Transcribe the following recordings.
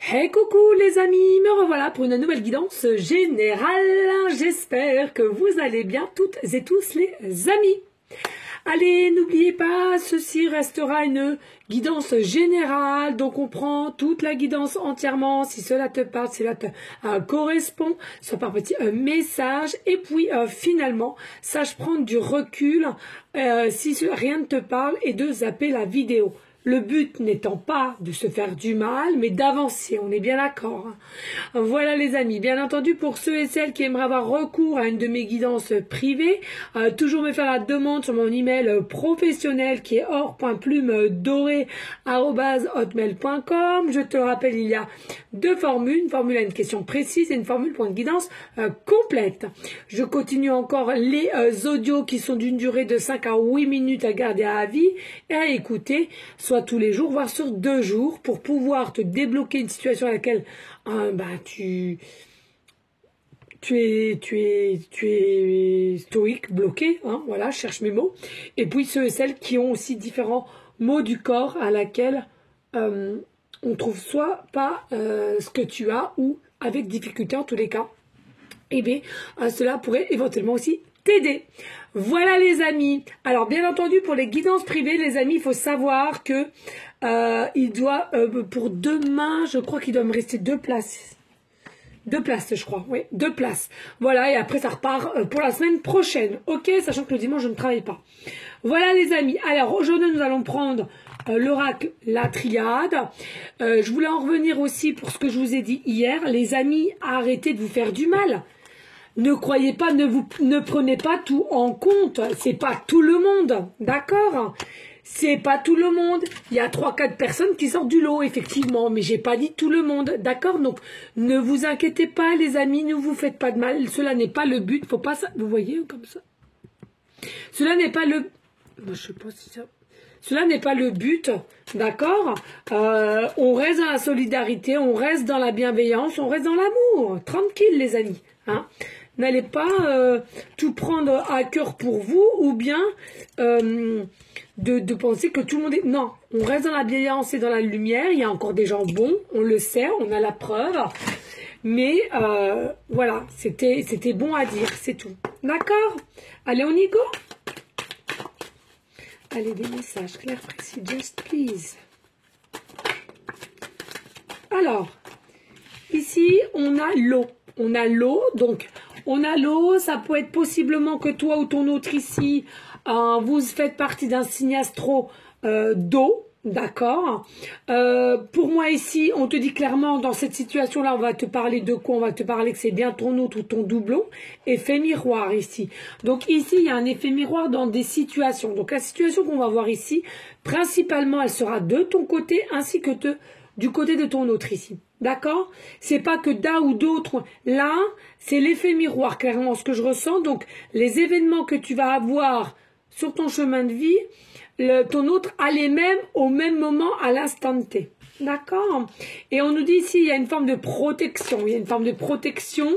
Hey coucou les amis, me revoilà pour une nouvelle guidance générale. J'espère que vous allez bien toutes et tous les amis. Allez, n'oubliez pas, ceci restera une guidance générale, donc on prend toute la guidance entièrement, si cela te parle, si cela te correspond, soit par petit message, et puis finalement, sache prendre du recul si rien ne te parle et de zapper la vidéo. Le but n'étant pas de se faire du mal, mais d'avancer, on est bien d'accord. Voilà les amis, bien entendu pour ceux et celles qui aimeraient avoir recours à une de mes guidances privées, toujours me faire la demande sur mon email professionnel qui est or.plumedoré@hotmail.com. Je te le rappelle, il y a deux formules, une formule à une question précise et une formule pour une guidance complète. Je continue encore les audios qui sont d'une durée de 5 à 8 minutes à garder à vie et à écouter, soit tous les jours, voire sur 2 jours, pour pouvoir te débloquer une situation à laquelle tu es stoïque, bloqué, voilà, je cherche mes mots. Et puis ceux et celles qui ont aussi différents maux du corps à laquelle on trouve soit pas ce que tu as ou avec difficulté en tous les cas. Et bien, cela pourrait éventuellement aussi t'aider. Voilà les amis. Alors bien entendu pour les guidances privées les amis, il faut savoir que il doit pour demain, je crois qu'il doit me rester 2 places. 2 places je crois, oui, 2 places. Voilà, et après ça repart pour la semaine prochaine. Ok, sachant que le dimanche je ne travaille pas. Voilà les amis. Alors aujourd'hui nous allons prendre l'oracle, la triade. Je voulais en revenir aussi pour ce que je vous ai dit hier. Les amis, arrêtez de vous faire du mal. Ne croyez pas, ne prenez pas tout en compte. C'est pas tout le monde, d'accord? C'est pas tout le monde. Il y a 3-4 personnes qui sortent du lot, effectivement, mais j'ai pas dit tout le monde, d'accord? Donc, ne vous inquiétez pas, les amis, ne vous faites pas de mal. Cela n'est pas le but. Faut pas ça. Vous voyez comme ça. Cela n'est pas le. Je sais pas si ça. Cela n'est pas le but, d'accord? On reste dans la solidarité, on reste dans la bienveillance, on reste dans l'amour. Tranquille, les amis, hein? N'allez pas tout prendre à cœur pour vous ou bien de penser que tout le monde est... Non, on reste dans la bienveillance et dans la lumière. Il y a encore des gens bons, on le sait, on a la preuve. Mais voilà, c'était bon à dire, c'est tout. D'accord? Allez, on y go? Allez, des messages clairs, précis, just please. Alors, ici, on a l'eau. On a l'eau, donc... On a l'eau, ça peut être possiblement que toi ou ton autre ici, vous faites partie d'un signe astro d'eau, d'accord? Pour moi ici, on te dit clairement, dans cette situation-là, on va te parler de quoi? On va te parler que c'est bien ton autre ou ton doublon. Effet miroir ici. Donc ici, il y a un effet miroir dans des situations. Donc la situation qu'on va voir ici, principalement, elle sera de ton côté ainsi que du côté de ton autre ici. D'accord? C'est pas que d'un ou d'autre. Là, c'est l'effet miroir, clairement, ce que je ressens. Donc, les événements que tu vas avoir sur ton chemin de vie, ton autre a les mêmes au même moment à l'instant T. D'accord? Et on nous dit ici, il y a une forme de protection. Il y a une forme de protection.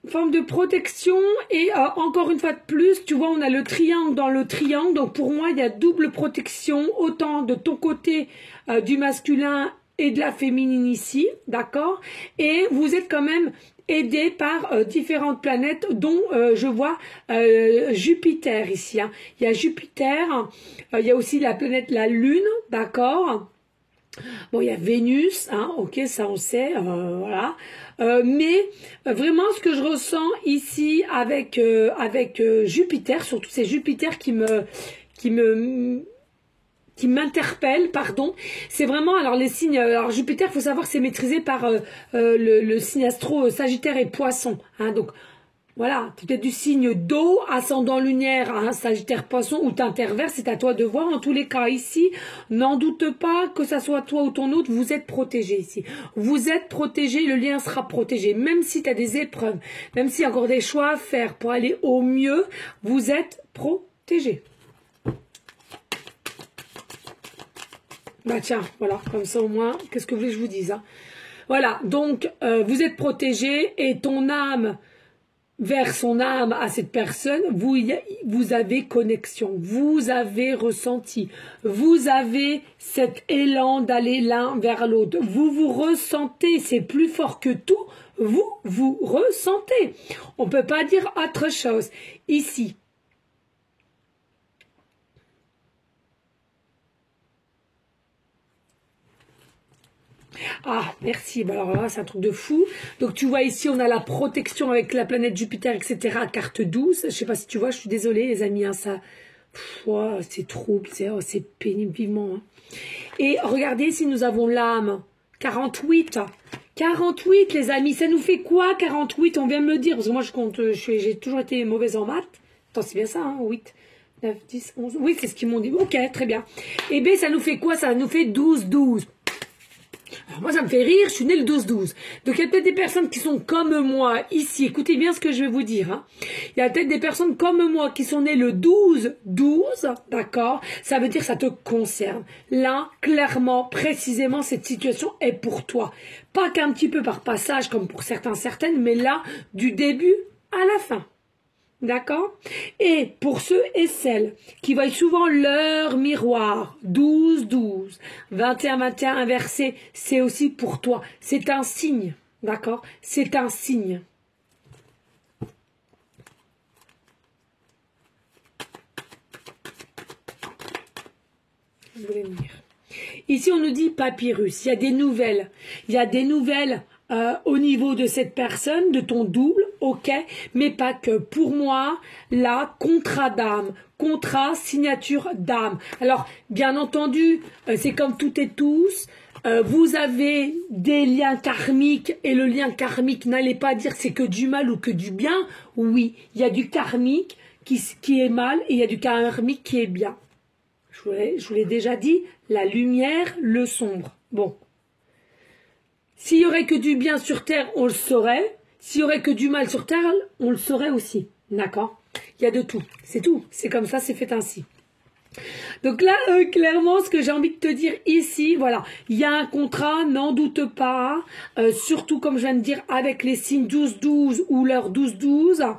Forme de protection et encore une fois de plus, tu vois, on a le triangle dans le triangle. Donc pour moi, il y a double protection, autant de ton côté du masculin et de la féminine ici, d'accord? Et vous êtes quand même aidé par différentes planètes, dont je vois Jupiter ici. Hein. Il y a Jupiter, il y a aussi la planète la Lune, d'accord? Bon, il y a Vénus, hein, ok, ça on sait, voilà. Mais vraiment, ce que je ressens ici avec Jupiter, surtout c'est Jupiter qui m'interpelle, pardon. C'est vraiment, alors les signes, alors Jupiter, il faut savoir que c'est maîtrisé par le signe astro Sagittaire et Poisson, hein, donc. Voilà, tu es peut-être du signe d'eau, ascendant lunaire, hein, Sagittaire Poisson, ou t'interverse, c'est à toi de voir. En tous les cas, ici, n'en doute pas que ça soit toi ou ton autre, vous êtes protégé ici. Vous êtes protégé, le lien sera protégé. Même si tu as des épreuves, même s'il y a encore des choix à faire pour aller au mieux, vous êtes protégé. Bah tiens, voilà, comme ça au moins, qu'est-ce que vous voulez que je vous dise, hein. Voilà, donc vous êtes protégé et ton âme vers son âme à cette personne, vous avez connexion, vous avez ressenti, vous avez cet élan d'aller l'un vers l'autre, vous vous ressentez, c'est plus fort que tout, vous ressentez. On ne peut pas dire autre chose. Ici, ah, merci. Bah alors là, c'est un truc de fou. Donc, tu vois, ici, on a la protection avec la planète Jupiter, etc. Carte 12. Je sais pas si tu vois, je suis désolée, les amis. Hein, ça, c'est trouble, c'est pénible vivement. Hein. Et regardez, ici, nous avons l'âme. 48. 48, les amis. Ça nous fait quoi, 48? On vient de me le dire. Parce que moi, je compte, j'ai toujours été mauvaise en maths. Attends, c'est bien ça, hein, 8. 9, 10, 11. Oui, c'est ce qu'ils m'ont dit. Ok, très bien. Et bien, ça nous fait quoi? Ça nous fait 12, 12. Alors moi, ça me fait rire, je suis née le 12-12. Donc, il y a peut-être des personnes qui sont comme moi ici. Écoutez bien ce que je vais vous dire. Hein. Il y a peut-être des personnes comme moi qui sont nées le 12-12, d'accord? Ça veut dire que ça te concerne. Là, clairement, précisément, cette situation est pour toi. Pas qu'un petit peu par passage, comme pour certains, certaines, mais là, du début à la fin. D'accord? Et pour ceux et celles qui voient souvent leur miroir, 12-12, 21-21 inversé, c'est aussi pour toi. C'est un signe. D'accord? C'est un signe. Je voulais venir. Ici, on nous dit papyrus. Il y a des nouvelles. Il y a des nouvelles au niveau de cette personne, de ton double, ok, mais pas que. Pour moi, là, contrat d'âme, contrat, signature d'âme. Alors, bien entendu, c'est comme toutes et tous, vous avez des liens karmiques, et le lien karmique, n'allez pas dire c'est que du mal ou que du bien. Oui, il y a du karmique qui est mal, et il y a du karmique qui est bien. Je vous l'ai déjà dit, la lumière, le sombre. Bon. S'il y aurait que du bien sur Terre, on le saurait. S'il y aurait que du mal sur Terre, on le saurait aussi. D'accord? Il y a de tout. C'est tout. C'est comme ça, c'est fait ainsi. Donc là, clairement, ce que j'ai envie de te dire ici, voilà, il y a un contrat, n'en doute pas. Surtout, comme je viens de dire, avec les signes 12-12 ou leur 12-12.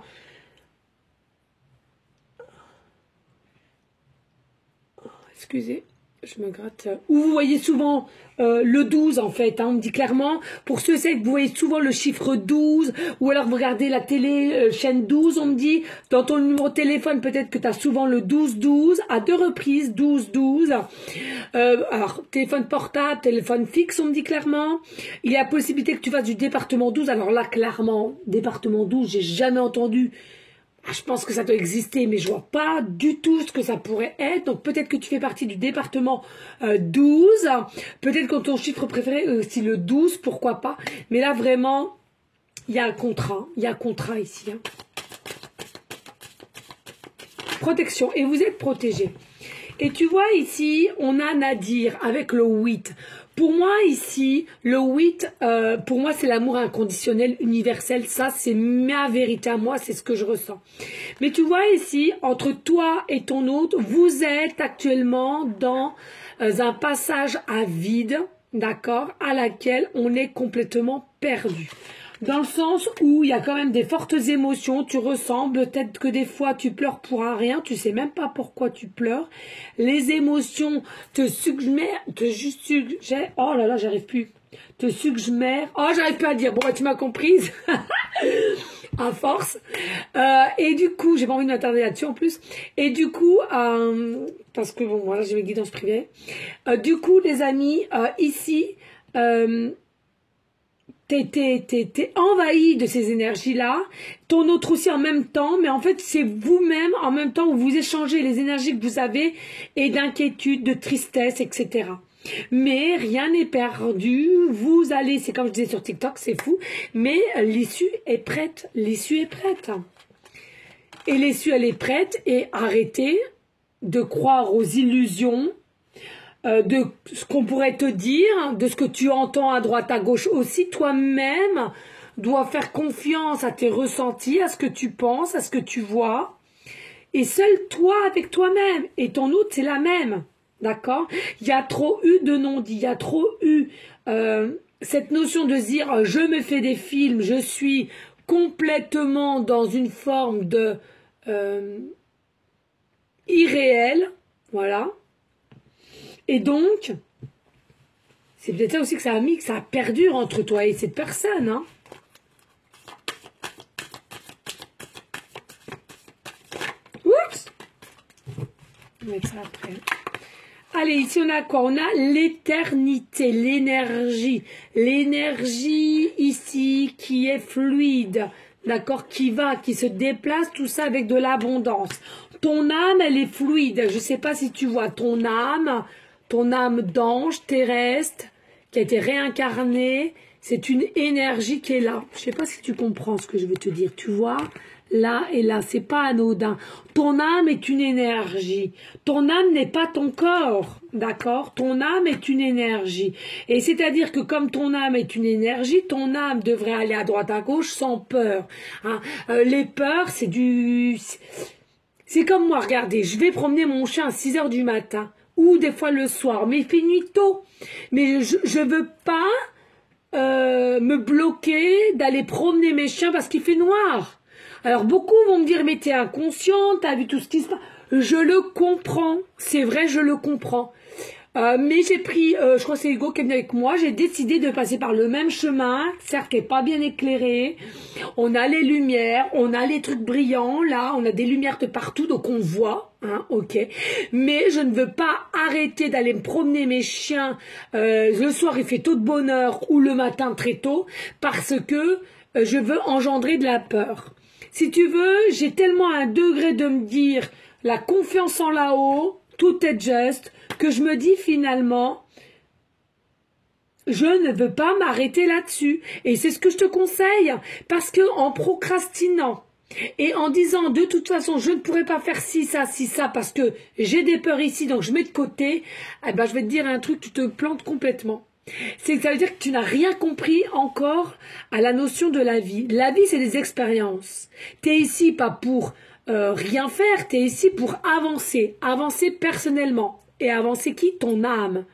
Excusez. Je me gratte. Ou vous voyez souvent le 12 en fait, hein, on me dit clairement. Pour ceux que vous voyez souvent le chiffre 12, ou alors vous regardez la télé, chaîne 12, on me dit, dans ton numéro de téléphone, peut-être que tu as souvent le 12-12, à 2 reprises, 12-12. Alors, téléphone portable, téléphone fixe, on me dit clairement. Il y a la possibilité que tu fasses du département 12. Alors là, clairement, département 12, j'ai jamais entendu. Je pense que ça doit exister, mais je vois pas du tout ce que ça pourrait être. Donc peut-être que tu fais partie du département 12. Peut-être que ton chiffre préféré, c'est le 12, pourquoi pas. Mais là, vraiment, il y a un contrat. Il y a un contrat ici. Hein. Protection. Et vous êtes protégé. Et tu vois ici, on a Nadir avec le 8. Pour moi ici, le 8, pour moi c'est l'amour inconditionnel, universel. Ça c'est ma vérité à moi, c'est ce que je ressens. Mais tu vois ici, entre toi et ton autre, vous êtes actuellement dans un passage à vide, d'accord, à laquelle on est complètement perdu. Dans le sens où il y a quand même des fortes émotions, tu ressens, peut-être que des fois tu pleures pour un rien, tu sais même pas pourquoi tu pleures. Les émotions te suggèrent, oh là là, j'arrive plus. Te suggèrent, oh j'arrive plus à dire, bon bah tu m'as comprise. À force. Et du coup, j'ai pas envie de m'attarder là-dessus en plus. Et du coup, parce que bon, voilà, j'ai mes guidances privées. Du coup, les amis, ici, t'es envahi de ces énergies-là, ton autre aussi en même temps, mais en fait, c'est vous-même en même temps où vous échangez les énergies que vous avez et d'inquiétude, de tristesse, etc. Mais rien n'est perdu, vous allez, c'est comme je disais sur TikTok, c'est fou, mais l'issue est prête, l'issue est prête. Et l'issue, elle est prête, et arrêtez de croire aux illusions, de ce qu'on pourrait te dire, de ce que tu entends à droite, à gauche aussi. Toi-même dois faire confiance à tes ressentis, à ce que tu penses, à ce que tu vois. Et seul toi avec toi-même. Et ton autre, c'est la même. D'accord? Il y a trop eu de non-dits. Il y a trop eu cette notion de se dire je me fais des films, je suis complètement dans une forme de irréel, voilà. Et donc, c'est peut-être ça aussi que ça a mis, que ça perdure entre toi et cette personne, hein. Oups! On va mettre ça après. Allez, ici on a quoi? On a l'éternité, l'énergie. L'énergie ici qui est fluide, d'accord? Qui se déplace, tout ça avec de l'abondance. Ton âme, elle est fluide. Je ne sais pas si tu vois ton âme d'ange terrestre qui a été réincarnée. C'est une énergie qui est là. Je ne sais pas si tu comprends ce que je veux te dire. Tu vois? Là et là, c'est pas anodin. Ton âme est une énergie. Ton âme n'est pas ton corps, d'accord? Ton âme est une énergie. Et c'est-à-dire que comme ton âme est une énergie, ton âme devrait aller à droite à gauche sans peur. Hein. Les peurs, c'est du... C'est comme moi, regardez, je vais promener mon chien à 6 heures du matin, ou des fois le soir, mais il fait nuit tôt. Mais je veux pas me bloquer d'aller promener mes chiens parce qu'il fait noir. Alors beaucoup vont me dire, mais t'es inconsciente, t'as vu tout ce qui se passe. Je le comprends, c'est vrai, je le comprends. Mais j'ai pris, je crois que c'est Hugo qui est venu avec moi, j'ai décidé de passer par le même chemin, certes qui n'est pas bien éclairé. On a les lumières, on a les trucs brillants, là, on a des lumières de partout, donc on voit, hein, ok. Mais je ne veux pas arrêter d'aller me promener mes chiens, le soir il fait tôt de bonne heure ou le matin très tôt, parce que je veux engendrer de la peur. Si tu veux, j'ai tellement un degré de me dire la confiance en là-haut, tout est juste, que je me dis finalement, je ne veux pas m'arrêter là-dessus. Et c'est ce que je te conseille, parce que en procrastinant et en disant de toute façon je ne pourrais pas faire ci, ça, parce que j'ai des peurs ici, donc je mets de côté, eh ben, je vais te dire un truc, tu te plantes complètement. C'est que ça veut dire que tu n'as rien compris encore à la notion de la vie. La vie, c'est des expériences. Tu es ici pas pour rien faire, tu es ici pour avancer. Avancer personnellement. Et avancer qui? Ton âme.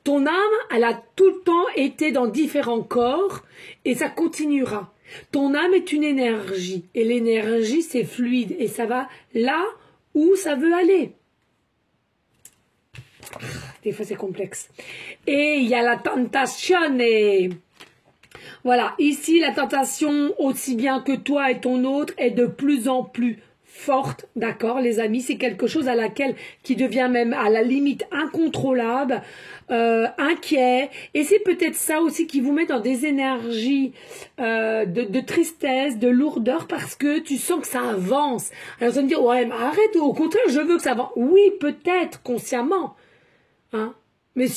Ton âme, elle a tout le temps été dans différents corps et ça continuera. Ton âme est une énergie. Et l'énergie, c'est fluide. Et ça va là où ça veut aller. Des fois, c'est complexe. Et il y a la tentation. Et voilà, ici, la tentation, aussi bien que toi et ton autre, est de plus en plus forte, d'accord, les amis. C'est quelque chose à laquelle qui devient même à la limite incontrôlable, inquiet. Et c'est peut-être ça aussi qui vous met dans des énergies de tristesse, de lourdeur, parce que tu sens que ça avance. Alors, ça me dit, ouais, mais arrête, au contraire, je veux que ça avance. Oui, peut-être, consciemment. Hein? Mais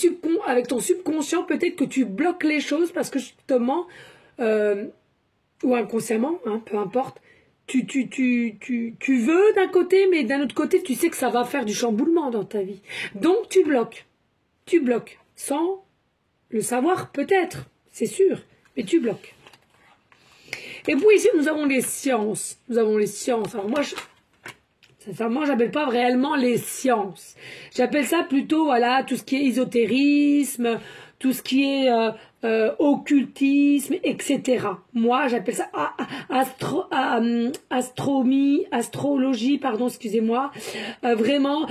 avec ton subconscient, peut-être que tu bloques les choses parce que justement, ou inconsciemment, hein, peu importe, tu veux d'un côté, mais d'un autre côté, tu sais que ça va faire du chamboulement dans ta vie. Donc tu bloques, sans le savoir peut-être, c'est sûr, mais tu bloques. Et puis ici, nous avons les sciences. Alors moi, sincèrement, j'appelle pas réellement les sciences. J'appelle ça plutôt, voilà, tout ce qui est ésotérisme, tout ce qui est occultisme, etc. Moi, j'appelle ça astrologie, pardon, excusez-moi. Vraiment,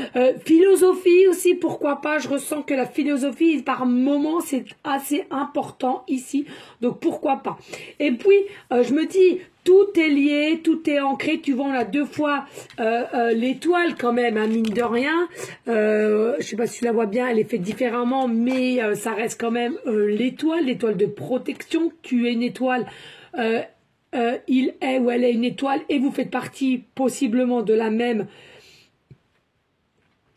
philosophie aussi, pourquoi pas. Je ressens que la philosophie, par moment, c'est assez important ici. Donc, pourquoi pas. Et puis, je me dis, tout est lié, tout est ancré. Tu vois, on a deux fois l'étoile quand même, hein, mine de rien. Je sais pas si tu la vois bien, elle est faite différemment, mais ça reste quand même l'étoile de protection. Tu es une étoile, il est ou elle est une étoile, et vous faites partie possiblement de la même...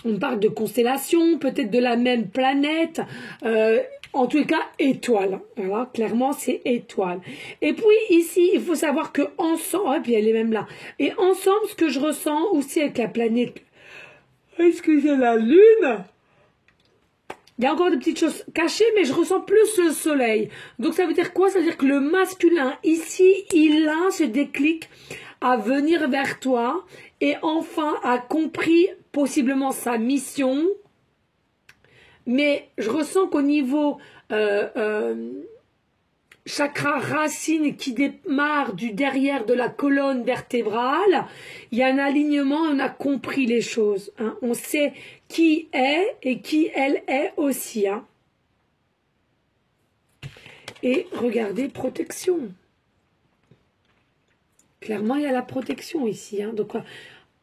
On parle de constellation, peut-être de la même planète. En tout cas, étoile. Voilà, clairement, c'est étoile. Et puis ici, il faut savoir que ensemble, et puis elle est même là. Et ensemble, ce que je ressens aussi avec la planète, est-ce que c'est la Lune? Il y a encore des petites choses cachées, mais je ressens plus le soleil. Donc ça veut dire quoi? Ça veut dire que le masculin, ici, il a ce déclic à venir vers toi et enfin a compris possiblement sa mission. Mais je ressens qu'au niveau chakra racine qui démarre du derrière de la colonne vertébrale. Il y a un alignement, on a compris les choses. Hein. On sait qui est et qui elle est aussi. Hein. Et regardez, protection. Clairement, il y a la protection ici. Hein. Donc,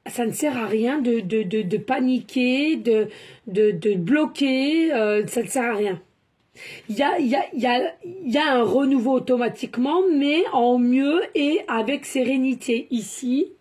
ça ne sert à rien de paniquer, de bloquer. Ça ne sert à rien. Il y a un renouveau automatiquement, mais en mieux et avec sérénité ici.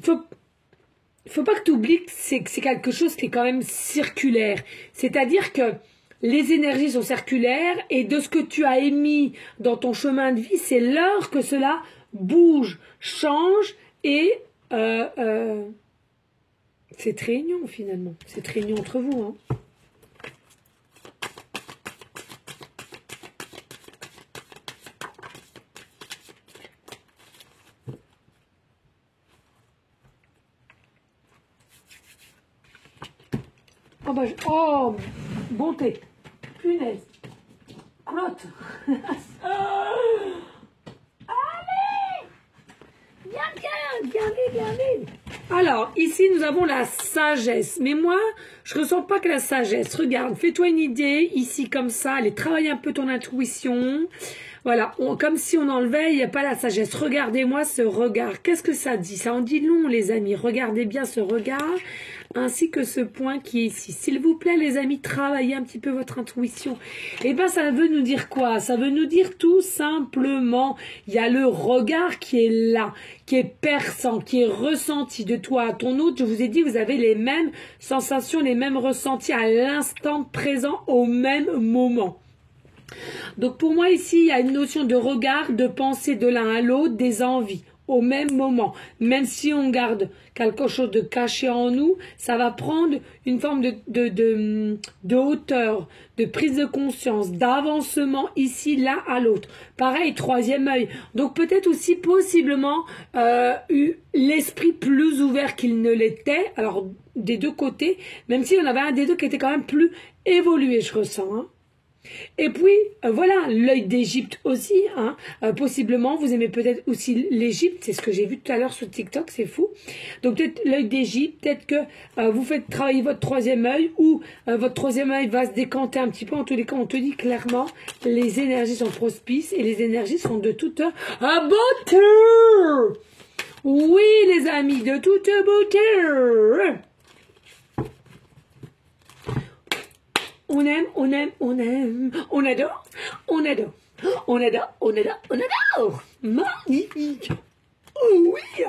Il faut pas que tu oublies que c'est quelque chose qui est quand même circulaire. C'est-à-dire que les énergies sont circulaires et de ce que tu as émis dans ton chemin de vie, c'est l'heure que cela bouge, change et c'est réunion finalement. C'est réunion entre vous. Hein. Oh, bah, oh, bonté. Punaise. Clotte. Allez. Viens vite. Alors, ici, nous avons la sagesse. Mais moi, je ne ressens pas que la sagesse. Regarde, fais-toi une idée, ici, comme ça. Allez, travaille un peu ton intuition. Voilà, comme si on enlevait, il n'y a pas la sagesse. Regardez-moi ce regard. Qu'est-ce que ça dit? Ça en dit long, les amis. Regardez bien ce regard, ainsi que ce point qui est ici. S'il vous plaît, les amis, travaillez un petit peu votre intuition. Eh bien, ça veut nous dire quoi? Ça veut nous dire tout simplement, il y a le regard qui est là, qui est perçant, qui est ressenti de toi à ton autre. Je vous ai dit, vous avez les mêmes sensations, les mêmes ressentis à l'instant présent, au même moment. Donc pour moi ici, il y a une notion de regard, de pensée de l'un à l'autre, des envies au même moment. Même si on garde quelque chose de caché en nous, ça va prendre une forme de hauteur, de prise de conscience, d'avancement ici, là, à l'autre. Pareil, troisième œil. Donc peut-être aussi possiblement l'esprit plus ouvert qu'il ne l'était, alors des deux côtés, même si on avait un des deux qui était quand même plus évolué, je ressens. Hein. Et puis, voilà, l'œil d'Égypte aussi, hein. Possiblement, vous aimez peut-être aussi l'Égypte, c'est ce que j'ai vu tout à l'heure sur TikTok, c'est fou. Donc peut-être l'œil d'Égypte, peut-être que vous faites travailler votre troisième œil, ou votre troisième œil va se décanter un petit peu. En tous les cas, on te dit clairement, les énergies sont prospices et les énergies sont de toute beauté. Oui, les amis, de toute beauté. On aime, on aime, on aime, on adore, on adore, on adore, on adore, on adore. Magnifique. Oh oui.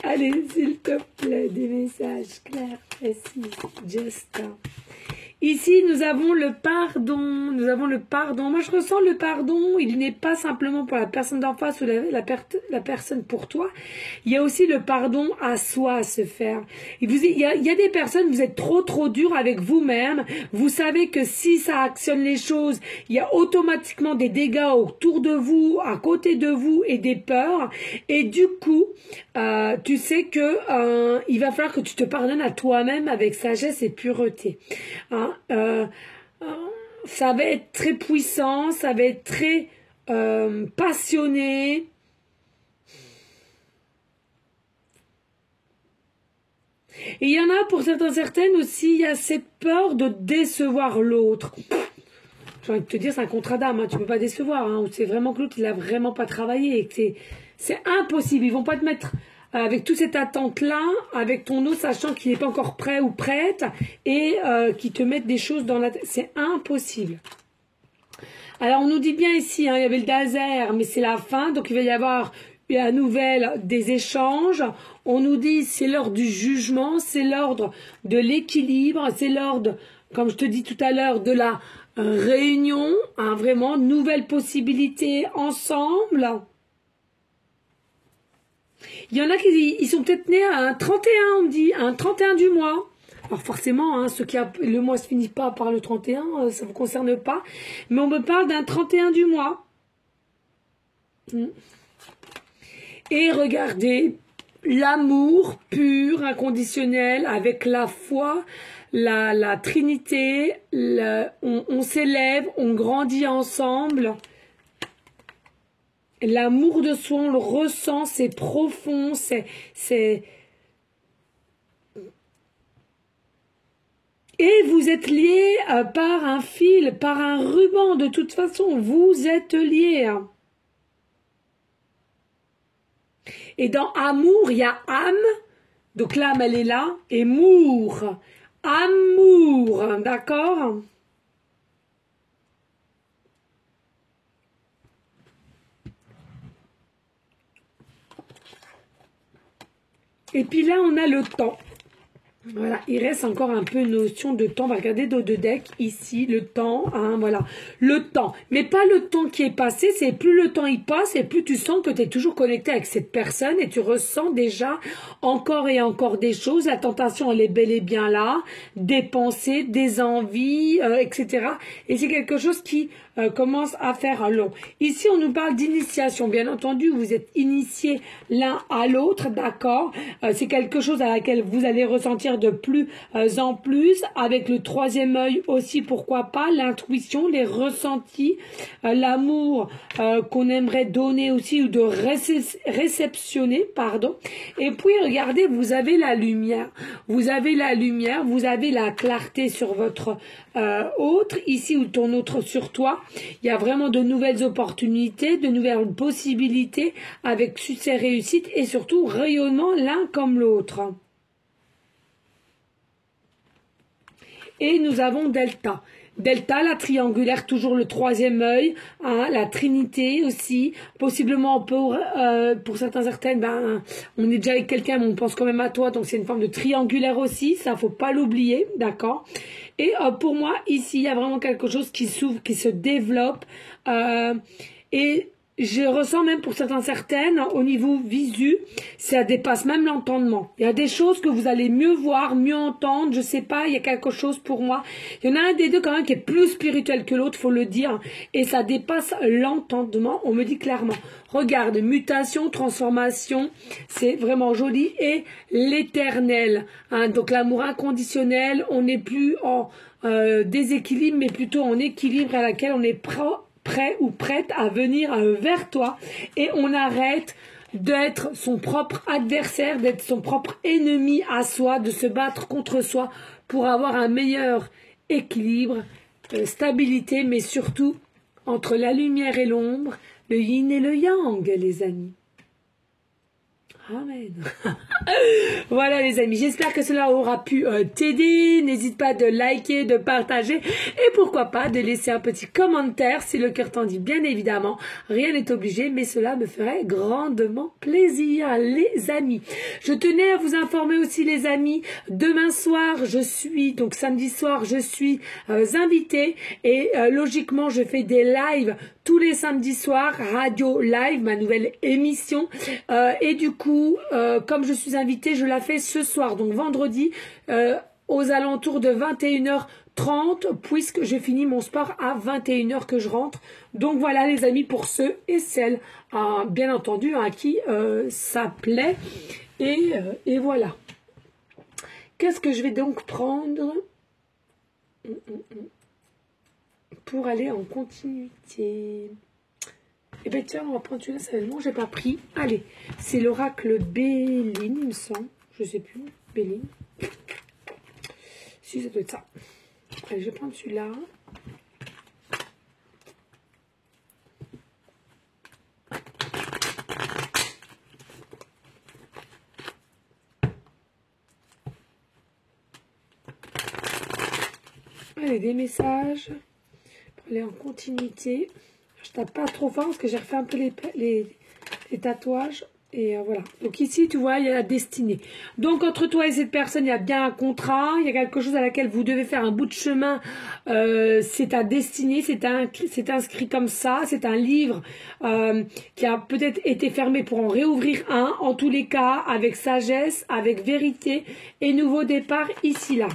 Allez, s'il te plaît, des messages clairs, précis, just. Ici, nous avons le pardon. Nous avons le pardon. Moi, je ressens le pardon. Il n'est pas simplement pour la personne d'en face ou la personne pour toi. Il y a aussi le pardon à soi à se faire. Il y a des personnes, vous êtes trop dur avec vous-même. Vous savez que si ça actionne les choses, il y a automatiquement des dégâts autour de vous, à côté de vous et des peurs. Et du coup, tu sais que il va falloir que tu te pardonnes à toi-même avec sagesse et pureté. Hein? Ça va être très puissant, ça va être très passionné. Et il y en a pour certaines aussi, il y a cette peur de décevoir l'autre. J'ai envie de te dire, c'est un contrat d'âme, hein, tu peux pas décevoir. Hein, c'est vraiment que l'autre, il a vraiment pas travaillé. Et c'est impossible, ils vont pas te mettre avec toute cette attente-là, avec ton eau, sachant qu'il n'est pas encore prêt ou prête, et qui te mettent des choses dans la tête. C'est impossible. Alors, on nous dit bien ici, hein, il y avait le dazer, mais c'est la fin, donc il va y avoir à nouvelle des échanges. On nous dit c'est l'ordre du jugement, c'est l'ordre de l'équilibre, c'est l'ordre, comme je te dis tout à l'heure, de la réunion, hein, vraiment, nouvelle possibilité ensemble. Il y en a qui ils sont peut-être nés à un 31, on me dit, à un 31 du mois. Alors forcément, hein, ceux qui le mois se finit pas par le 31, ça ne vous concerne pas. Mais on me parle d'un 31 du mois. Et regardez, l'amour pur, inconditionnel, avec la foi, la Trinité, on s'élève, on grandit ensemble. L'amour de soi, on le ressent, c'est profond, c'est... Et vous êtes liés par un fil, par un ruban, de toute façon, vous êtes liés. Et dans amour, il y a âme, donc l'âme elle est là, et mour, amour, d'accord? Et puis là, on a le temps. Voilà, il reste encore un peu une notion de temps. On va regarder dans deux decks, ici, le temps, hein, voilà. Le temps, mais pas le temps qui est passé, c'est plus le temps il passe et plus tu sens que tu es toujours connecté avec cette personne et tu ressens déjà encore et encore des choses. La tentation, elle est bel et bien là, des pensées, des envies, etc. Et c'est quelque chose qui commence à faire long. Ici, on nous parle d'initiation. Bien entendu, vous êtes initiés l'un à l'autre, d'accord? C'est quelque chose à laquelle vous allez ressentir de plus en plus, avec le troisième œil aussi, pourquoi pas, l'intuition, les ressentis, l'amour qu'on aimerait donner aussi ou de réceptionner, pardon. Et puis, regardez, vous avez la lumière. Vous avez la lumière, vous avez la clarté sur votre autre, ici ou ton autre sur toi. Il y a vraiment de nouvelles opportunités, de nouvelles possibilités avec succès, réussite et surtout rayonnement l'un comme l'autre. Et nous avons Delta. Delta, la triangulaire, toujours le troisième œil, hein, la Trinité aussi, possiblement pour certaines, ben, on est déjà avec quelqu'un, mais on pense quand même à toi, donc c'est une forme de triangulaire aussi, ça faut pas l'oublier, d'accord? Et pour moi, ici, il y a vraiment quelque chose qui s'ouvre, qui se développe, et je ressens même pour certaines, au niveau visu, ça dépasse même l'entendement. Il y a des choses que vous allez mieux voir, mieux entendre, je sais pas, il y a quelque chose pour moi. Il y en a un des deux quand même qui est plus spirituel que l'autre, faut le dire, et ça dépasse l'entendement, on me dit clairement. Regarde, mutation, transformation, c'est vraiment joli, et l'éternel, hein, donc l'amour inconditionnel, on n'est plus en déséquilibre, mais plutôt en équilibre à laquelle on est prêt ou prête à venir vers toi et on arrête d'être son propre adversaire, d'être son propre ennemi à soi, de se battre contre soi pour avoir un meilleur équilibre, stabilité, mais surtout entre la lumière et l'ombre, le yin et le yang, les amis. Amen. Voilà les amis, j'espère que cela aura pu t'aider. N'hésite pas de liker, de partager et pourquoi pas de laisser un petit commentaire si le cœur t'en dit, bien évidemment. Rien n'est obligé, mais cela me ferait grandement plaisir les amis. Je tenais à vous informer aussi les amis, demain soir donc samedi soir, je suis invitée et logiquement je fais des lives tous les samedis soirs, Radio Live, ma nouvelle émission. Et du coup, comme je suis invitée, je la fais ce soir, donc vendredi, aux alentours de 21h30, puisque je finis mon sport à 21h que je rentre. Donc voilà les amis, pour ceux et celles, bien entendu, à qui ça plaît. Et voilà. Qu'est-ce que je vais donc prendre pour aller en continuité? Eh bien tiens, on va prendre celui-là, sérieusement, j'ai pas pris. Allez, c'est l'oracle Béline, il me semble. Je sais plus, Béline. Si, ça doit être ça. Allez, je vais prendre celui-là. Allez, des messages. Pour aller en continuité. Je tape pas trop fort parce que j'ai refait un peu les tatouages. Et voilà. Donc ici, tu vois, il y a la destinée. Donc entre toi et cette personne, il y a bien un contrat. Il y a quelque chose à laquelle vous devez faire un bout de chemin. C'est ta destinée. C'est inscrit comme ça. C'est un livre qui a peut-être été fermé pour en réouvrir un. En tous les cas, avec sagesse, avec vérité et nouveau départ ici, là.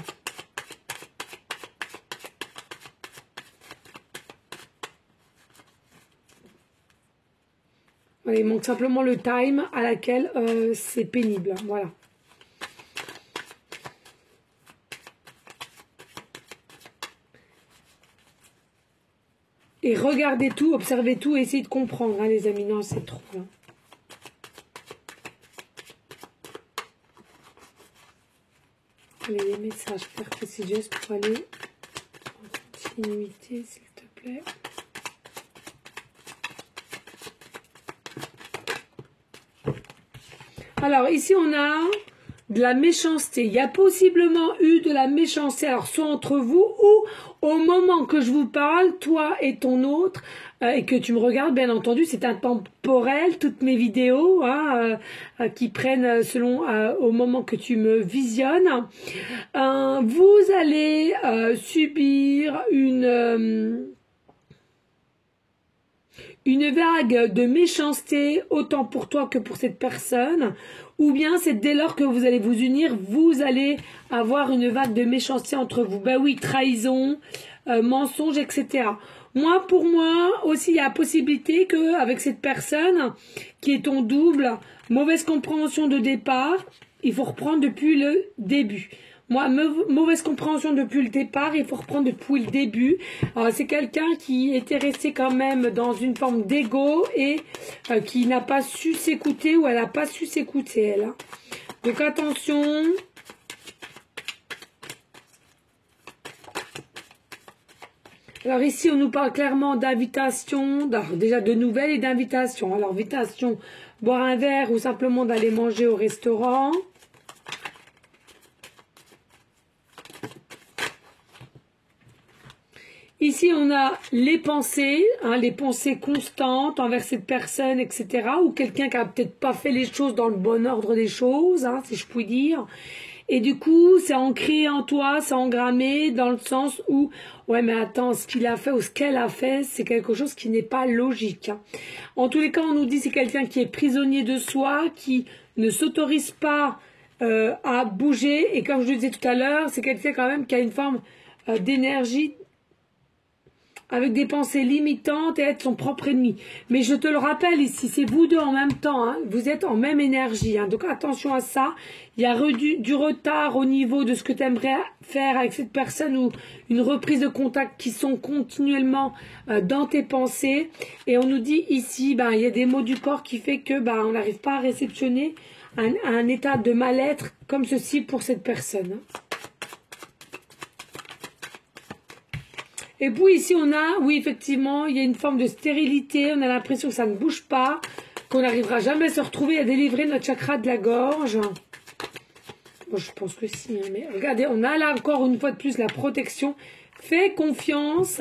Voilà, il manque simplement le time à laquelle c'est pénible. Voilà. Et regardez tout, observez tout, et essayez de comprendre, hein, les amis. Non, c'est trop. Hein. Allez, les messages, faire prestigieux pour aller en continuité, s'il te plaît. Alors, ici, on a de la méchanceté. Il y a possiblement eu de la méchanceté, alors soit entre vous ou au moment que je vous parle, toi et ton autre, et que tu me regardes, bien entendu, c'est intemporel, toutes mes vidéos hein, qui prennent selon au moment que tu me visionnes. Vous allez subir une vague de méchanceté, autant pour toi que pour cette personne, ou bien c'est dès lors que vous allez vous unir, vous allez avoir une vague de méchanceté entre vous. Ben oui, trahison, mensonge, etc. Moi, pour moi, aussi, il y a la possibilité qu'avec cette personne, qui est ton double, mauvaise compréhension de départ, il faut reprendre depuis le début. Moi, mauvaise compréhension depuis le départ, il faut reprendre depuis le début. C'est quelqu'un qui était resté quand même dans une forme d'ego et qui n'a pas su s'écouter ou elle n'a pas su s'écouter, elle. Hein. Donc attention. Alors ici, on nous parle clairement d'invitation, déjà de nouvelles et d'invitation. Alors, invitation, boire un verre ou simplement d'aller manger au restaurant. Ici, on a les pensées constantes envers cette personne, etc. Ou quelqu'un qui n'a peut-être pas fait les choses dans le bon ordre des choses, hein, si je puis dire. Et du coup, c'est ancré en toi, c'est engrammé dans le sens où, ouais, mais attends, ce qu'il a fait ou ce qu'elle a fait, c'est quelque chose qui n'est pas logique. Hein. En tous les cas, on nous dit c'est quelqu'un qui est prisonnier de soi, qui ne s'autorise pas à bouger. Et comme je le disais tout à l'heure, c'est quelqu'un quand même qui a une forme d'énergie avec des pensées limitantes et être son propre ennemi. Mais je te le rappelle ici, c'est vous deux en même temps, hein, vous êtes en même énergie. Hein, donc attention à ça, il y a du retard au niveau de ce que tu aimerais faire avec cette personne ou une reprise de contact qui sont continuellement dans tes pensées. Et on nous dit ici, il y a des mots du corps qui fait que on n'arrive pas à réceptionner un état de mal-être comme ceci pour cette personne. Hein. Et puis ici, on a, oui, effectivement, il y a une forme de stérilité. On a l'impression que ça ne bouge pas, qu'on n'arrivera jamais à se retrouver à délivrer notre chakra de la gorge. Bon, je pense que si, hein, mais regardez, on a là encore une fois de plus la protection. Fais confiance,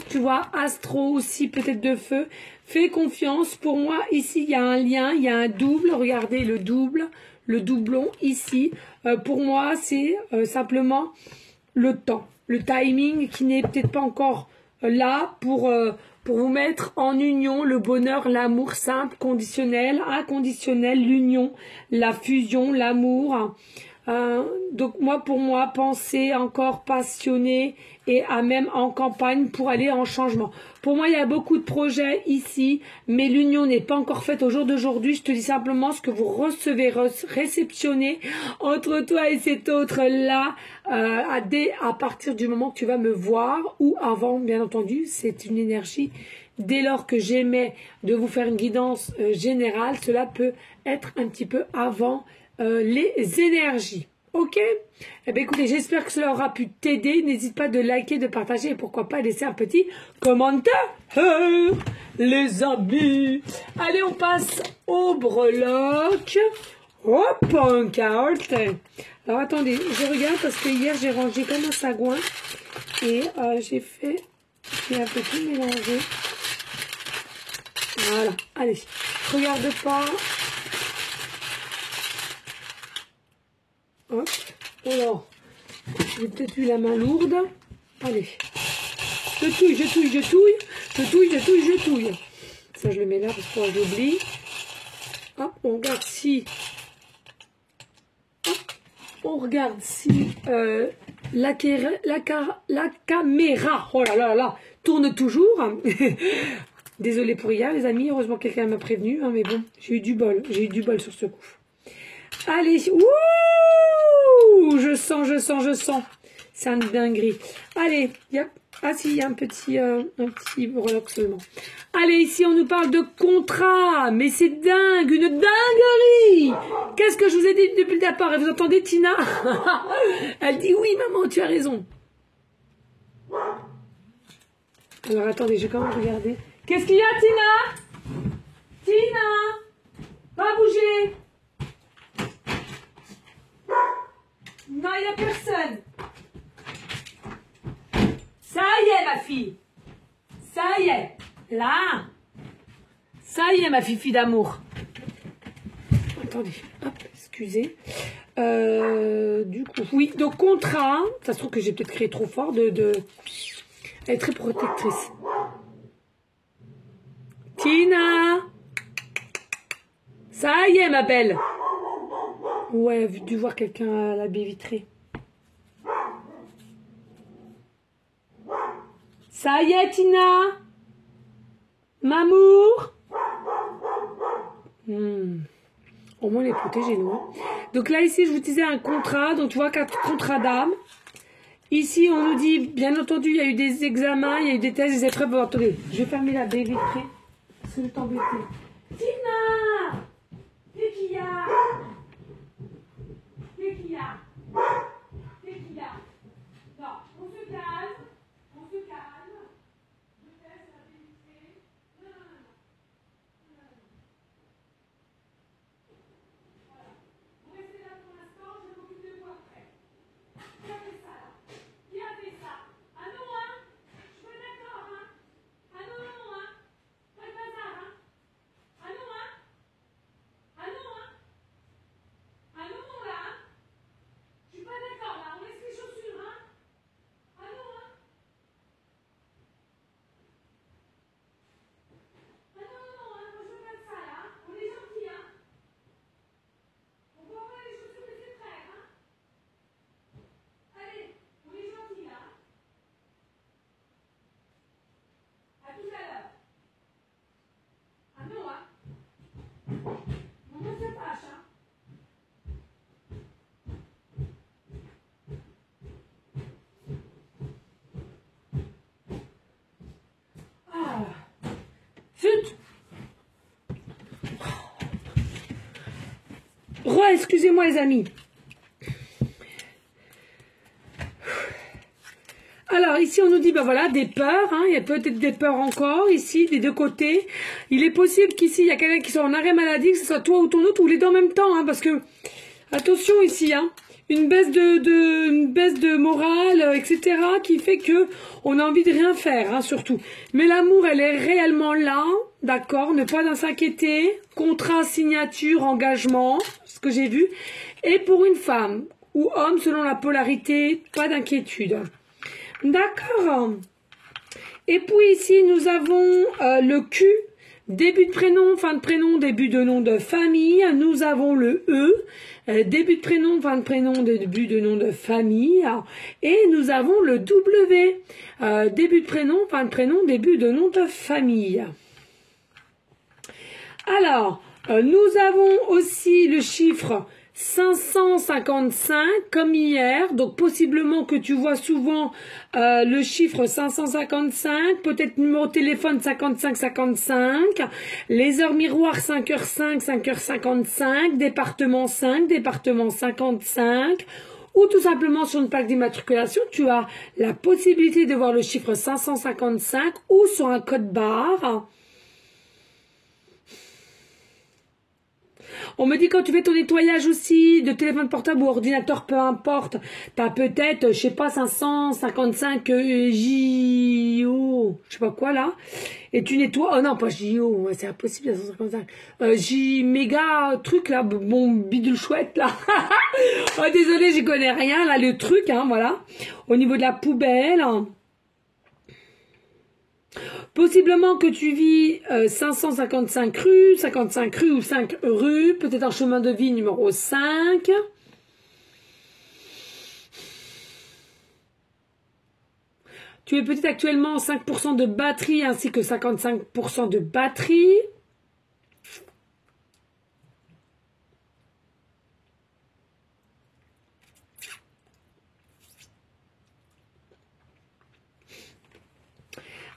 tu vois, astro aussi, peut-être de feu. Fais confiance. Pour moi, ici, il y a un lien, il y a un double. Regardez le double, le doublon ici. Pour moi, c'est simplement le temps. Le timing qui n'est peut-être pas encore là pour vous mettre en union, le bonheur, l'amour simple, conditionnel, inconditionnel, l'union, la fusion, l'amour. Donc moi, pour moi, penser encore passionné et à même en campagne pour aller en changement. Pour moi, il y a beaucoup de projets ici, mais l'union n'est pas encore faite au jour d'aujourd'hui. Je te dis simplement ce que vous recevez, réceptionnez entre toi et cet autre-là à partir du moment que tu vas me voir ou avant, bien entendu, c'est une énergie. Dès lors que j'aimais de vous faire une guidance générale, cela peut être un petit peu avant les énergies. Ok? Eh bien, écoutez, j'espère que cela aura pu t'aider. N'hésite pas de liker, de partager et pourquoi pas laisser un petit commentaire, les amis. Allez, on passe au breloque. Hop, en carte. Alors, attendez, je regarde parce que hier, j'ai rangé comme un sagouin et j'ai un peu tout mélangé. Voilà, allez, regarde pas. Hop, alors, j'ai peut-être eu la main lourde. Allez, je touille. Ça, je le mets là parce que j'oublie. Hop, on regarde si... Hop, on regarde si la caméra, oh là là là, tourne toujours. Désolée pour hier, les amis. Heureusement que quelqu'un m'a prévenu. Hein, mais bon, j'ai eu du bol. J'ai eu du bol sur ce coup. Allez. Ouh, je sens. C'est une dinguerie. Allez. Yep. Ah si, il y a un petit breloque seulement. Allez, ici, on nous parle de contrat. Mais c'est dingue. Une dinguerie. Qu'est-ce que je vous ai dit depuis le départ? Et vous entendez Tina? Elle dit oui, maman, tu as raison. Alors, attendez, je vais quand même regarder. Qu'est-ce qu'il y a, Tina? Tina, pas bouger. Non, il n'y a personne. Ça y est, ma fille. Ça y est. Là. Ça y est, ma fifi d'amour. Attendez. Hop, excusez. Du coup, oui. Donc, contrat. Ça se trouve que j'ai peut-être créé trop fort Elle est très protectrice. Tina. Ça y est, ma belle. Ouais, j'ai dû voir quelqu'un à la baie vitrée. Ça y est, Tina. Mamour. Au moins, on est protégé, nous. Hein. Donc là, ici, je vous disais un contrat. Donc, tu vois, 4 contrats d'âme. Ici, on nous dit, bien entendu, il y a eu des examens, il y a eu des tests, des épreuves. Bon, attendez, je vais fermer la baie vitrée. C'est le temps d'été. Tina! Qu'est-ce qu'il y a? Qu'est-ce qu'il y a? Qu'est-ce qu'il y a? Non, on se calme. On se calme. Je teste la baie vitrée. Non. Voilà. Vous restez là pour l'instant, je m'occupe de vous après. Qui a fait ça là? Qui a fait ça? Ah non, hein? Je suis pas d'accord, hein? Ah non, hein? Pas de bazar, hein? Ah non, hein? Ah non, hein? Ah non, là, hein? Je suis pas d'accord, là. On laisse les chaussures, hein? Ah non, hein? Ah non, hein? Moi, je veux pas de ça, là. On est gentils, hein? On voit pas les chaussures de ses frères, hein? Allez, on est gentils, là. À tout à l'heure. Ah non, hein? On se fâche, hein? Ah, zut! Excusez-moi les amis. Alors ici on nous dit, ben voilà, des peurs, hein, il y a peut-être des peurs encore ici, des deux côtés. Il est possible qu'ici il y a quelqu'un qui soit en arrêt maladie, que ce soit toi ou ton autre, ou les deux en même temps, hein, parce que, attention ici, hein, une baisse de morale, etc., qui fait que on a envie de rien faire, hein, surtout. Mais l'amour, elle est réellement là, d'accord, ne pas s'inquiéter, contrat, signature, engagement, ce que j'ai vu. Et pour une femme ou homme, selon la polarité, pas d'inquiétude. D'accord. Et puis ici, nous avons le Q, début de prénom, fin de prénom, début de nom de famille. Nous avons le E, début de prénom, fin de prénom, début de nom de famille. Et nous avons le W, début de prénom, fin de prénom, début de nom de famille. Alors, nous avons aussi le chiffre 555 comme hier, donc possiblement que tu vois souvent le chiffre 555, peut-être numéro de téléphone 5555, les heures miroirs 5h05, 5h55, département 5, département 55, ou tout simplement sur une plaque d'immatriculation, tu as la possibilité de voir le chiffre 555 ou sur un code barre. On me dit quand tu fais ton nettoyage aussi de téléphone portable ou ordinateur, peu importe, t'as peut-être, je sais pas, 555 JO, je sais pas quoi là, et tu nettoies, oh non, pas JO, c'est impossible, 555, J méga truc là, bon bidule chouette là, oh désolé, j'y connais rien là, le truc, hein, voilà, au niveau de la poubelle. Possiblement que tu vis 555 rue ou 5 rue, peut-être un chemin de vie numéro 5. Tu es peut-être actuellement 5% de batterie ainsi que 55% de batterie.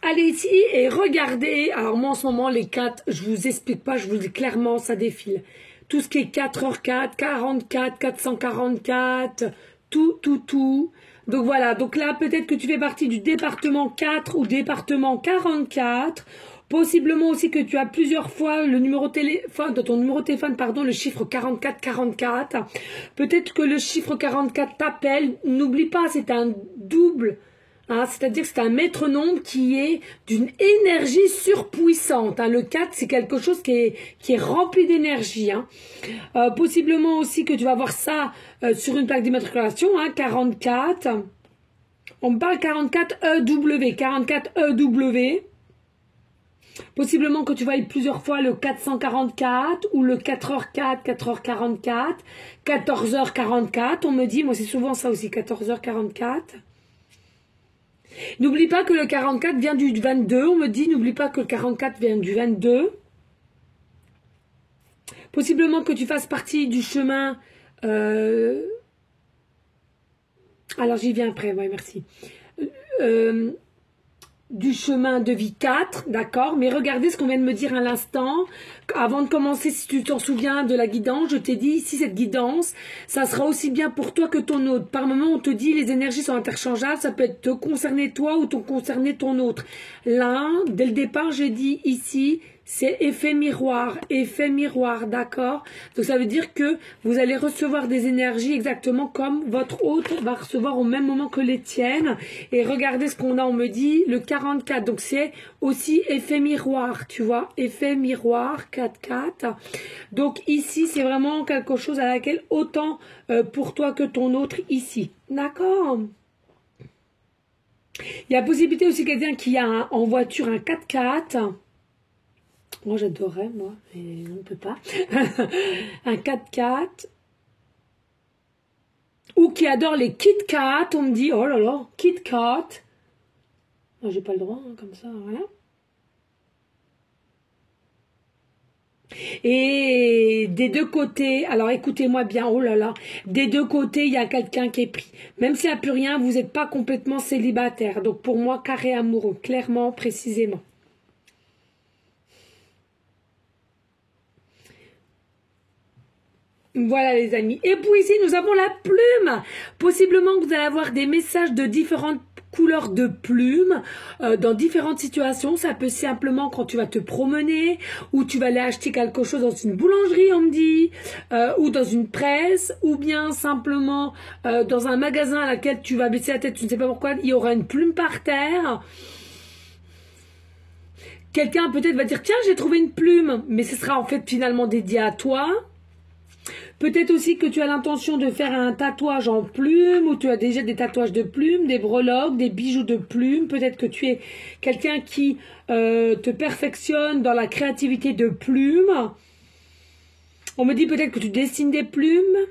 Allez ici et regardez. Alors moi en ce moment les 4, je vous explique pas, je vous dis clairement, ça défile. Tout ce qui est 4h4, 44, 444, tout. Donc voilà, donc là peut-être que tu fais partie du département 4 ou département 44. Possiblement aussi que tu as plusieurs fois le numéro de téléphone, dans ton numéro de téléphone, pardon, le chiffre 4444. Peut-être que le chiffre 44 t'appelle. N'oublie pas, c'est un double. Hein, c'est-à-dire que c'est un maître-nombre qui est d'une énergie surpuissante. Hein. Le 4, c'est quelque chose qui est rempli d'énergie. Hein. Possiblement aussi que tu vas voir ça sur une plaque d'immatriculation. Hein, 44. On me parle 44 EW. 44 EW. Possiblement que tu voyes plusieurs fois le 444 ou le 4h4, 4h44, 14h44. On me dit, moi c'est souvent ça aussi, 14h44. N'oublie pas que le 44 vient du 22. On me dit, n'oublie pas que le 44 vient du 22. Possiblement que tu fasses partie du chemin... Alors j'y viens après, ouais, merci. Du chemin de vie 4, d'accord? Mais regardez ce qu'on vient de me dire à l'instant. Avant de commencer, si tu t'en souviens de la guidance, je t'ai dit ici cette guidance, ça sera aussi bien pour toi que ton autre. Par moment, on te dit les énergies sont interchangeables, ça peut être te concerner toi ou te concerner ton autre. Là, dès le départ, j'ai dit ici, c'est effet miroir, d'accord? Donc ça veut dire que vous allez recevoir des énergies exactement comme votre hôte va recevoir au même moment que les tiennes. Et regardez ce qu'on a, on me dit le 44, donc c'est aussi effet miroir, tu vois, effet miroir, 4-4. Donc ici, c'est vraiment quelque chose à laquelle autant pour toi que ton autre ici, d'accord? Il y a possibilité aussi quelqu'un qui a en voiture un 4x4. Moi, j'adorerais, moi, mais on ne peut pas. Un 4x4. Ou qui adore les Kit Kat. On me dit, oh là là, Kit Kat. Oh, j'ai pas le droit, hein, comme ça, voilà. Et des deux côtés, alors écoutez-moi bien, oh là là, des deux côtés, il y a quelqu'un qui est pris. Même s'il n'y a plus rien, vous n'êtes pas complètement célibataire. Donc pour moi, carré amoureux, clairement, précisément. Voilà les amis. Et puis ici, nous avons la plume. Possiblement que vous allez avoir des messages de différentes couleurs de plumes dans différentes situations. Ça peut simplement quand tu vas te promener ou tu vas aller acheter quelque chose dans une boulangerie, on me dit, ou dans une presse, ou bien simplement dans un magasin à laquelle tu vas baisser la tête, tu ne sais pas pourquoi, il y aura une plume par terre. Quelqu'un peut-être va dire, tiens, j'ai trouvé une plume, mais ce sera en fait finalement dédié à toi. Peut-être aussi que tu as l'intention de faire un tatouage en plumes, ou tu as déjà des tatouages de plumes, des breloques, des bijoux de plumes. Peut-être que tu es quelqu'un qui te perfectionne dans la créativité de plumes. On me dit peut-être que tu dessines des plumes.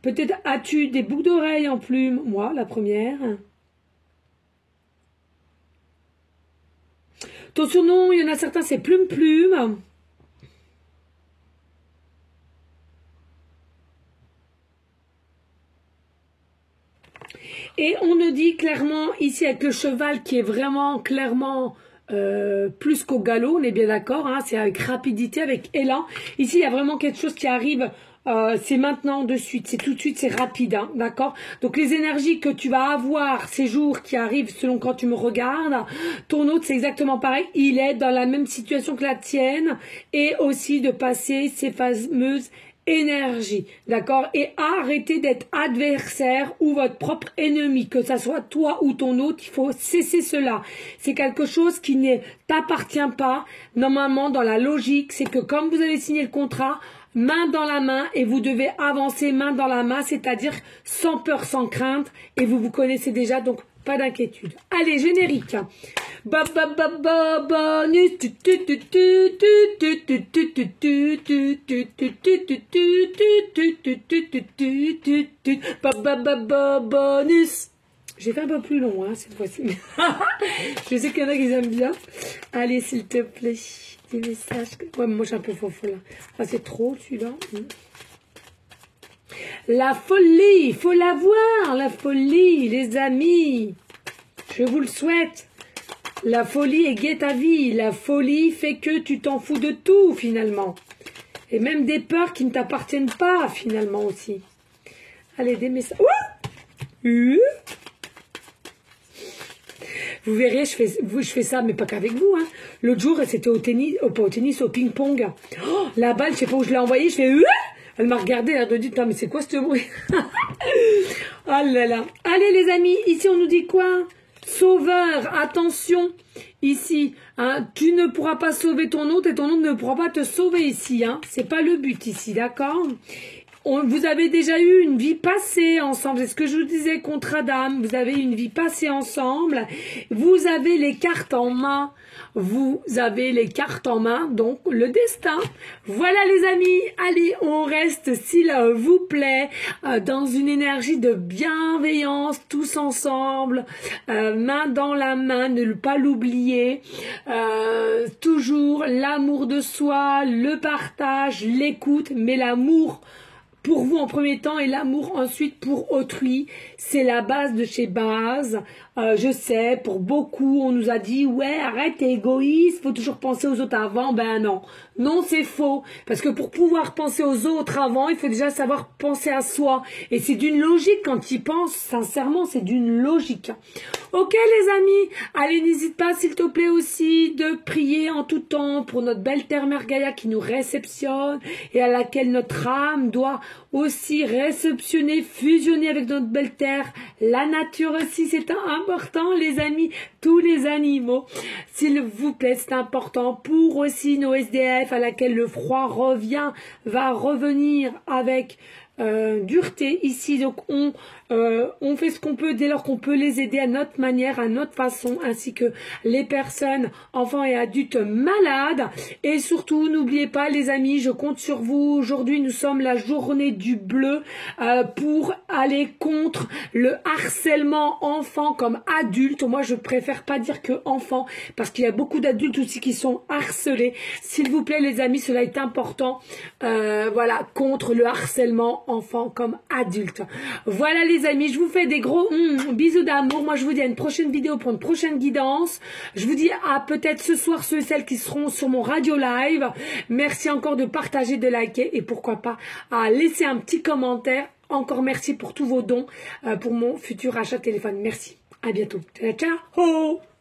Peut-être as-tu des boucles d'oreilles en plumes. Moi, la première. Ton surnom, il y en a certains, c'est Plume Plume. Et on nous dit clairement, ici avec le cheval qui est vraiment clairement plus qu'au galop, on est bien d'accord, hein, c'est avec rapidité, avec élan. Ici, il y a vraiment quelque chose qui arrive, c'est maintenant de suite, c'est tout de suite, c'est rapide, hein, d'accord? Donc les énergies que tu vas avoir ces jours qui arrivent selon quand tu me regardes, ton autre c'est exactement pareil, il est dans la même situation que la tienne et aussi de passer ces fameuses énergie, d'accord? Et arrêtez d'être adversaire ou votre propre ennemi, que ça soit toi ou ton autre, il faut cesser cela. C'est quelque chose qui ne t'appartient pas. Normalement, dans la logique, c'est que comme vous avez signé le contrat, main dans la main, et vous devez avancer main dans la main, c'est-à-dire sans peur, sans crainte, et vous vous connaissez déjà, donc pas d'inquiétude. Allez, générique. Bonus. Bonus. J'ai fait un peu plus long, hein, cette fois-ci. Je sais qu'il y en a qui aiment bien. Allez, s'il te plaît, des messages. Ouais, moi, j'ai un peu faux là. Ah, c'est trop, celui-là. La folie, il faut la voir, la folie, les amis. Je vous le souhaite. La folie égaie ta vie. La folie fait que tu t'en fous de tout, finalement. Et même des peurs qui ne t'appartiennent pas, finalement, aussi. Allez, des messages. Vous verrez, je fais ça, mais pas qu'avec vous. Hein. L'autre jour, c'était au tennis, pas au tennis, au ping-pong. Oh, la balle, je sais pas où je l'ai envoyée, je fais... Elle m'a regardé, elle a dit, mais c'est quoi ce bruit? Oh là là. Allez les amis, ici on nous dit quoi? Sauveur, attention, ici, hein, tu ne pourras pas sauver ton autre et ton autre ne pourra pas te sauver ici. Hein. C'est pas le but ici, d'accord? Vous avez déjà eu une vie passée ensemble, c'est ce que je vous disais contre Adam, vous avez une vie passée ensemble, vous avez les cartes en main, vous avez les cartes en main, donc le destin. Voilà les amis, allez, on reste, s'il vous plaît, dans une énergie de bienveillance, tous ensemble, main dans la main, ne pas l'oublier, toujours l'amour de soi, le partage, l'écoute, mais l'amour pour vous en premier temps et l'amour ensuite pour autrui. C'est la base de chez base. Je sais, pour beaucoup, on nous a dit « Ouais, arrête, t'es égoïste, faut toujours penser aux autres avant. » Ben non. Non, c'est faux. Parce que pour pouvoir penser aux autres avant, il faut déjà savoir penser à soi. Et c'est d'une logique quand tu y penses. Sincèrement, c'est d'une logique. Ok, les amis. Allez, n'hésite pas, s'il te plaît aussi, de prier en tout temps pour notre belle Terre Mère Gaïa qui nous réceptionne et à laquelle notre âme doit aussi réceptionner, fusionner avec notre belle Terre. La nature aussi, c'est important, les amis, tous les animaux. S'il vous plaît, c'est important pour aussi nos SDF à laquelle le froid va revenir avec dureté ici. Donc on fait ce qu'on peut dès lors qu'on peut les aider à notre manière, à notre façon, ainsi que les personnes, enfants et adultes malades. Et surtout, n'oubliez pas les amis, je compte sur vous. Aujourd'hui, nous sommes la journée du bleu pour aller contre le harcèlement enfant comme adulte. Moi, je préfère pas dire que enfant parce qu'il y a beaucoup d'adultes aussi qui sont harcelés. S'il vous plaît les amis, cela est important. Voilà, contre le harcèlement enfant comme adulte. Voilà les amis, je vous fais des gros bisous d'amour. Moi je vous dis à une prochaine vidéo pour une prochaine guidance. Je vous dis à peut-être ce soir ceux et celles qui seront sur mon radio live. Merci encore de partager, de liker et pourquoi pas à laisser un petit commentaire. Encore merci pour tous vos dons pour mon futur achat de téléphone. Merci, à bientôt. Ciao, ciao.